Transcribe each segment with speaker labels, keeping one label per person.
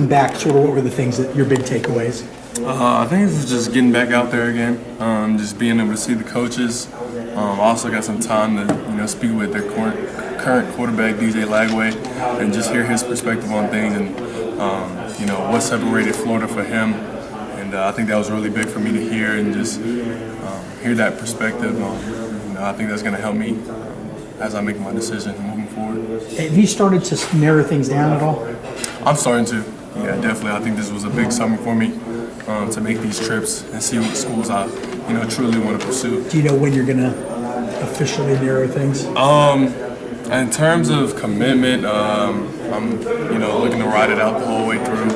Speaker 1: back, sort of what were the things that your big takeaways?
Speaker 2: I think it's just getting back out there again, just being able to see the coaches. I also got some time to speak with their current quarterback DJ Lagway and just hear his perspective on things and what separated Florida for him. And I think that was really big for me to hear and just hear that perspective. I think that's going to help me as I make my decision moving forward.
Speaker 1: Have you started to narrow things down at all?
Speaker 2: I'm starting to. Yeah, definitely. I think this was a big summer for me to make these trips and see what schools I, truly want to pursue.
Speaker 1: Do you know when you're going to officially narrow things?
Speaker 2: In terms of commitment, I'm, looking to ride it out the whole way through.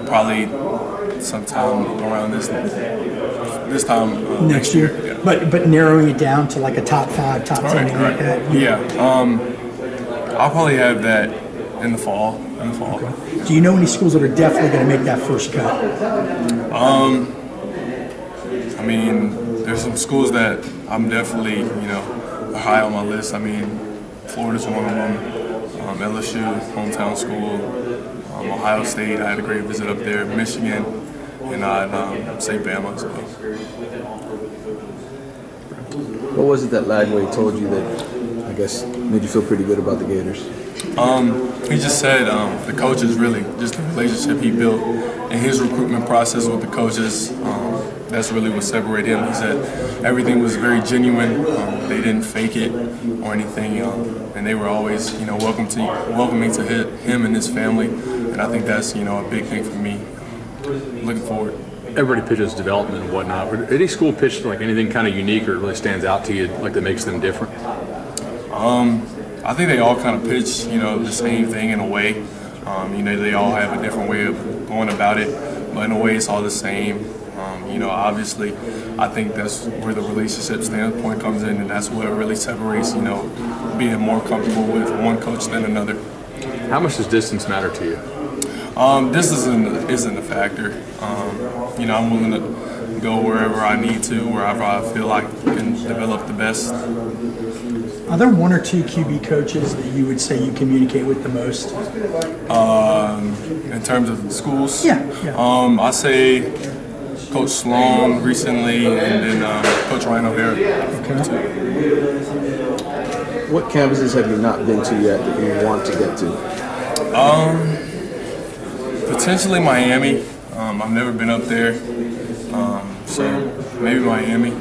Speaker 2: Probably sometime around this time next year. Yeah.
Speaker 1: But narrowing it down to like a top 5, top 10, like that.
Speaker 2: Yeah. I'll probably have that in the fall.
Speaker 1: Okay. Do you know any schools that are definitely going to make that first cut?
Speaker 2: I mean, there's some schools that I'm definitely, high on my list. I mean, Florida's one of them. LSU, hometown school. Ohio State, I had a great visit up there. Michigan, and I'd say Bama as well.
Speaker 3: What was it that Lagway told you that, I guess, made you feel pretty good about the Gators?
Speaker 2: He just said the coaches really, just the relationship he built and his recruitment process with the coaches, that's really what separated him. He said everything was very genuine. They didn't fake it or anything, and they were always, welcoming to him and his family. And I think that's, a big thing for me. Looking forward.
Speaker 4: Everybody pitches development and whatnot. But any school pitched like anything kind of unique or really stands out to you, like that makes them different?
Speaker 2: I think they all kind of pitch, the same thing in a way. They all have a different way of going about it, but in a way it's all the same. Obviously, I think that's where the relationship standpoint comes in, and that's what really separates, being more comfortable with one coach than another.
Speaker 4: How much does distance matter to you?
Speaker 2: Distance isn't a factor. I'm willing to go wherever I need to, wherever I feel like I can develop the best.
Speaker 1: Are there one or two QB coaches that you would say you communicate with the most?
Speaker 2: In terms of schools?
Speaker 1: Yeah.
Speaker 2: I say Coach Sloan recently, and then Coach Ryan O'Hara.
Speaker 1: Okay.
Speaker 3: What campuses have you not been to yet that you want to get to?
Speaker 2: Potentially Miami. I've never been up there, so maybe Miami.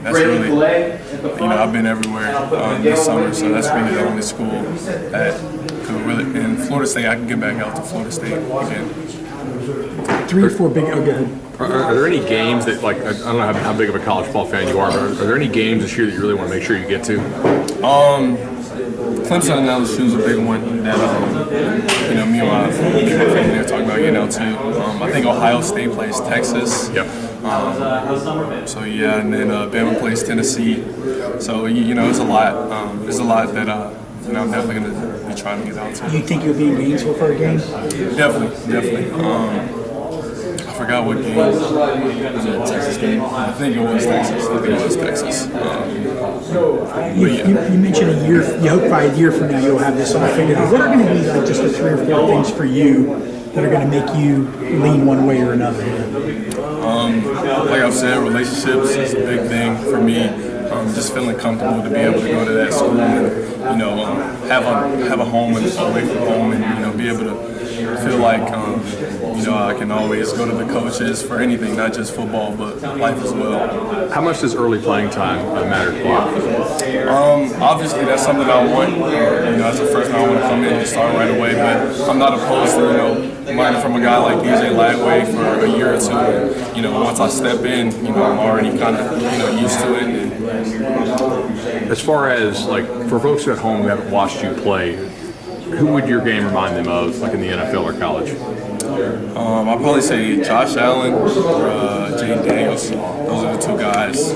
Speaker 2: That's really, I've been everywhere this summer, so that's really the only school that could really. In Florida State, I can get back out to Florida State again.
Speaker 1: 3 or 4 big. Oh, go ahead.
Speaker 4: Are there any games that, like, I don't know how big of a college football fan you are, but are there any games this year that you really want to make sure you get to?
Speaker 2: Clemson and LSU is a big one that me and my family are talking about getting out to. I think Ohio State plays Texas.
Speaker 4: Yep.
Speaker 2: And then Bama plays Tennessee. So it's a lot. There's a lot that I'm definitely going to be trying to get out to.
Speaker 1: Do you think you'll be in Gainesville for a game?
Speaker 2: Definitely. I forgot what game. Was it a Texas game? I think it was Texas.
Speaker 1: You mentioned a year. You hope by a year from now you'll have this all figured out. What are going to be like just the 3 or 4 things for you that are going to make you lean one way or another?
Speaker 2: Like I've said, relationships is a big thing for me. Just feeling comfortable to be able to go to that school and have a home and away from home, and be able to feel like I can always go to the coaches for anything, not just football, but life as well.
Speaker 4: How much does early playing time matter to you?
Speaker 2: Obviously, that's something I want. As a freshman, I want to come in and start right away. But I'm not opposed to learning from a guy like DJ Lagway for a year or two. And, once I step in, I'm already kind of used to it.
Speaker 4: As far as like for folks at home who haven't watched you play, who would your game remind them of, like in the NFL or college?
Speaker 2: I'd probably say Josh Allen or Jaden Daniels. Those are the 2 guys I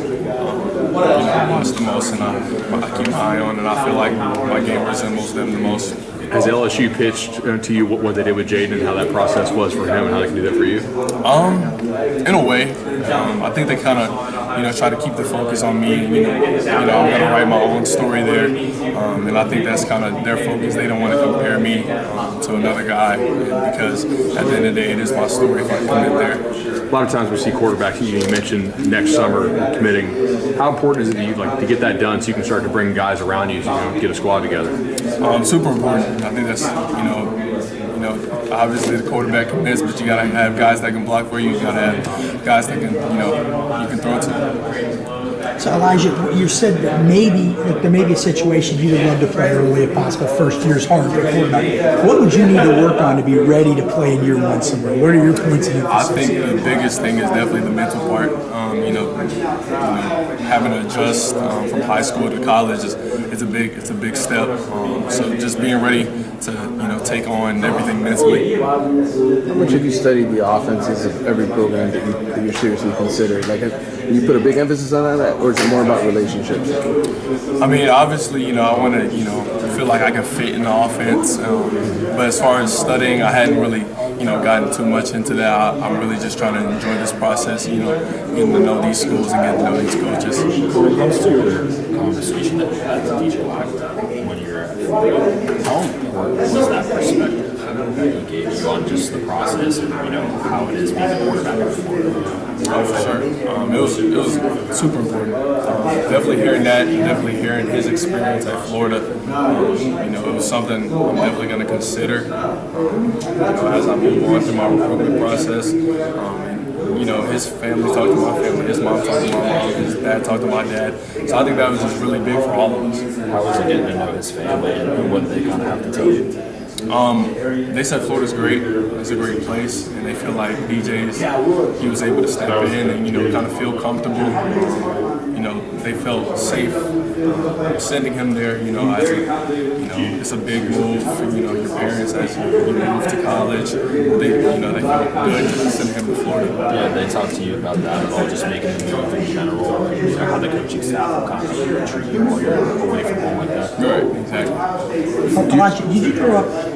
Speaker 2: watch the most and I keep my eye on, and I feel like my game resembles them the most.
Speaker 4: Has LSU pitched to you what they did with Jaden and how that process was for him and how they can do that for you?
Speaker 2: In a way, I think they kind of, try to keep the focus on me. I'm going to write my own story there, and I think that's kind of their focus. They don't want to compare me to another guy because at the end of the day, it is my story if I commit there.
Speaker 4: A lot of times we see quarterbacks. You mentioned next summer committing. How important is it to get that done so you can start to bring guys around you, get a squad together?
Speaker 2: Super important. I think that's obviously the quarterback can miss, but you gotta have guys that can block for you. You gotta have guys that can you can throw to.
Speaker 1: So Elijah, you said that maybe there may be a situation you'd love to play early if possible. First year's hard for a quarterback. What would you need to work on to be ready to play in year one somewhere? What are your points of emphasis?
Speaker 2: I think the biggest thing is definitely the mental part. Having to adjust from high school to college is a big step. So just being ready to take on everything mentally.
Speaker 3: How much have you studied the offenses of every program that you seriously consider? Have you put a big emphasis on that, or is it more about relationships?
Speaker 2: I mean, obviously, I want to feel like I can fit in the offense. But as far as studying, I hadn't really gotten too much into that. I'm really just trying to enjoy this process, getting to know these schools and getting to know these coaches.
Speaker 5: When it comes to your conversation that you had with DJ when you were at Florida, how important was that perspective that he gave you on just the process and how it is being a quarterback at Florida?
Speaker 2: Oh, for sure. It was super important. Definitely hearing that, definitely hearing his experience at Florida. It was something I'm definitely going to consider as I move on through my recruitment process. His family talked to my family, his mom talked to my mom, his dad talked to my dad. So I think that was just really big for all of us.
Speaker 5: How was it getting to know his family and what they kind of have to tell you?
Speaker 2: They said Florida's great. It's a great place, and they feel like DJ's. He was able to step in and kind of feel comfortable. They felt safe sending him there. As it's a big move for your parents as you move to college. They felt good sending him to Florida.
Speaker 5: Yeah, they talked to you about that at all, just making the move in general, how the coaching staff will kind of treat you while you're away from home like that.
Speaker 2: Right, exactly.
Speaker 1: Elijah,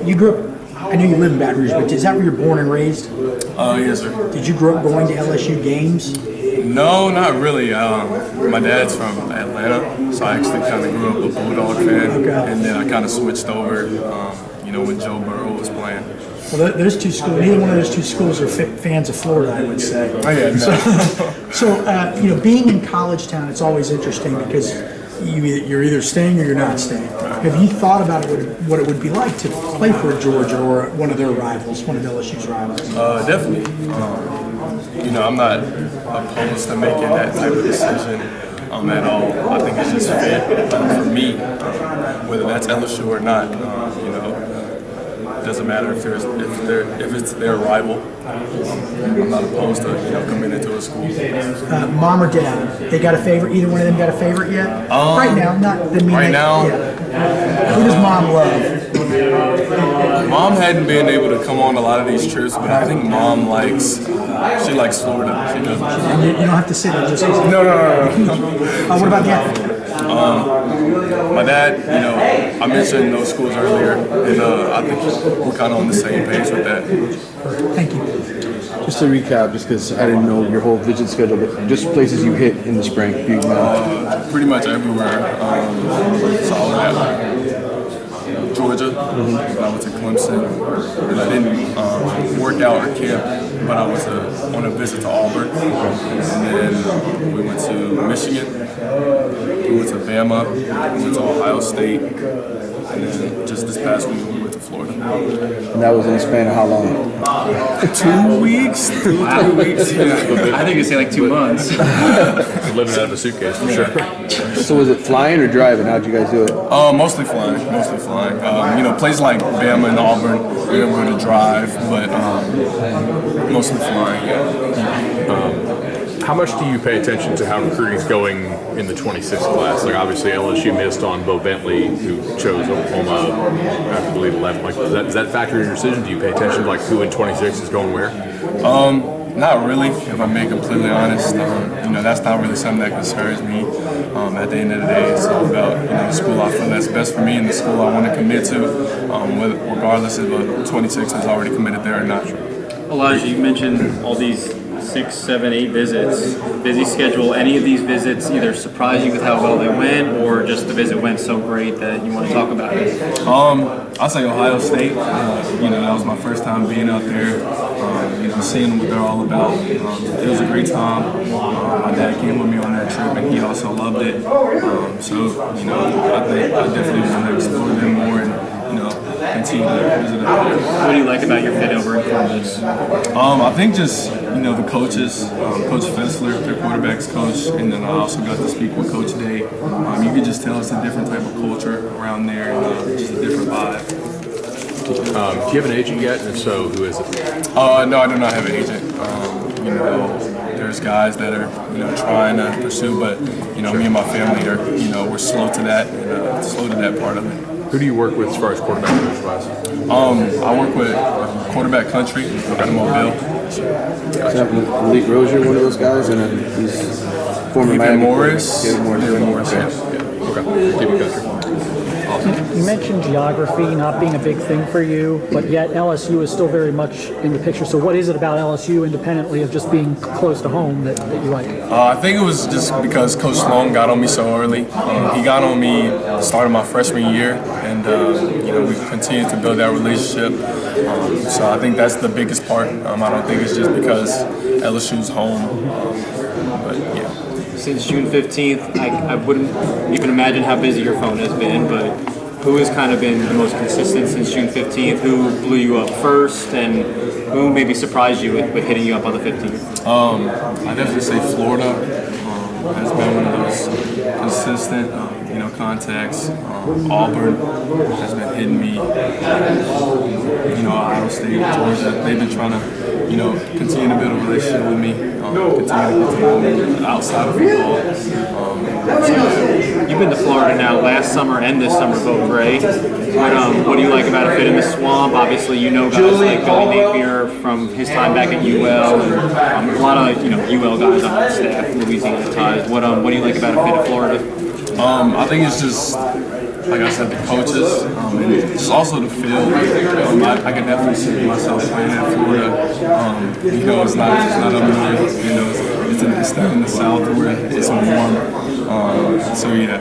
Speaker 1: you grew up, I know you live in Baton Rouge, but is that where you're born and raised?
Speaker 2: Yes, sir.
Speaker 1: Did you grow up going to LSU games?
Speaker 2: No, not really. My dad's from Atlanta, so I actually kind of grew up a Bulldog fan, and then I kind of switched over, when Joe Burrow was playing.
Speaker 1: Well, those two schools, neither one of those two schools are fans of Florida, I would say.
Speaker 2: Oh, yeah, no.
Speaker 1: So being in college town, it's always interesting because you're either staying or you're not staying. Have you thought about what it would be like to play for Georgia or one of their rivals, one of LSU's rivals?
Speaker 2: Definitely. I'm not opposed to making that type of decision at all. I think it's just fit for me, whether that's LSU or not. It doesn't matter if it's their rival. I'm not opposed to coming into a school.
Speaker 1: Mom or dad? They got a favorite? Either one of them got a favorite yet? Right now, not the
Speaker 2: right now.
Speaker 1: Yeah. Who does mom love?
Speaker 2: Mom hadn't been able to come on a lot of these trips, but I think Mom likes Florida. She does.
Speaker 1: And you don't have to say that just because.
Speaker 2: No.
Speaker 1: What about dad?
Speaker 2: My dad, I mentioned those schools earlier, and I think we're kind of on the same page with that.
Speaker 1: Thank you.
Speaker 3: Just to recap, just because I didn't know your whole visit schedule, but just places you hit in the spring.
Speaker 2: Pretty much everywhere. So I was at Georgia, I went to Clemson, and I didn't work out or camp, but I was on a visit to Auburn, and then we went to Michigan, we went to Bama, we went to Ohio State, and then just this past week we went to Florida.
Speaker 3: And that was in the span of how long?
Speaker 2: 2 weeks, 3 weeks. Yeah.
Speaker 6: I think it's like 2 months.
Speaker 4: Living out of a suitcase for sure.
Speaker 3: So was it flying or driving? How'd you guys do it?
Speaker 2: Mostly flying. Places like Bama and Auburn, we were able to drive, but mostly flying.
Speaker 4: How much do you pay attention to how recruiting is going in the 26th class? Obviously LSU missed on Bo Bentley, who chose Oklahoma after the 11. Does that factor in your decision? Do you pay attention to who in 26 is going where?
Speaker 2: Not really, if I'm being completely honest. You know, that's not really something that concerns me. At the end of the day, it's all about, you know, the school I feel that's best for me and the school I want to commit to, regardless if a 26 is already committed there or not.
Speaker 5: Elijah, you mentioned all these 6, 7, 8 visits, busy schedule. Any of these visits either surprise you with how well they went, or just the visit went so great that you want to talk about it?
Speaker 2: I'll say Ohio State. You know, that was my first time being out there. You know, seeing what they're all about. It was a great time. My dad came with me on that trip, and he also loved it. So, you know, I think I definitely want to explore them more and, you know, continue to visit them.
Speaker 5: What do you like about your fit over in Columbus?
Speaker 2: I think just, you know, the coaches, Coach Fessler, their quarterback's coach, and then I also got to speak with Coach Day. You could just tell it's a different type of culture around there, and just a different vibe.
Speaker 4: Do you have an agent yet? And if so, who is it?
Speaker 2: No, I do not have an agent. You know, there's guys that are, you know, trying to pursue, but, you know, me and my family are, you know, we're slow to that, and slow to that part of it.
Speaker 4: Who do you work with as far as quarterback coach wise?
Speaker 2: I work with Quarterback Country in Mobile.
Speaker 3: Malik Rozier, one of those guys, and then he's former
Speaker 2: Even Morris.
Speaker 3: Yeah, Morris.
Speaker 2: Yeah.
Speaker 4: Okay, keep it country. Awesome.
Speaker 6: You mentioned geography not being a big thing for you, but yet LSU is still very much in the picture. So what is it about LSU, independently of just being close to home, that you like?
Speaker 2: I think it was just because Coach Sloan got on me so early. He got on me at the start of my freshman year, and you know, we've continued to build that relationship. So I think that's the biggest part. I don't think it's just because LSU's home, but yeah.
Speaker 5: Since June 15th, I wouldn't even imagine how busy your phone has been, but who has kind of been the most consistent since June 15th? Who blew you up first, and who maybe surprised you with hitting you up on the 15th?
Speaker 2: I definitely say Florida has been one of those consistent, you know, contacts. Auburn has been hitting me. You know, Ohio State, Georgia, they've been trying to, you know, continue to build a relationship with me, continue outside of football.
Speaker 5: You've been to Florida now last summer and this summer, both great. What do you like about a fit in the swamp? Obviously, you know guys like Billy Napier from his time back at UL, and a lot of, you know, UL guys on that staff, Louisiana ties. What do you like about a fit in Florida?
Speaker 2: I think it's just, like I said, the coaches, and it's also the field. I can definitely see myself playing at Florida. You know, it's not up north. You know, it's down in the south where it's warm. So yeah.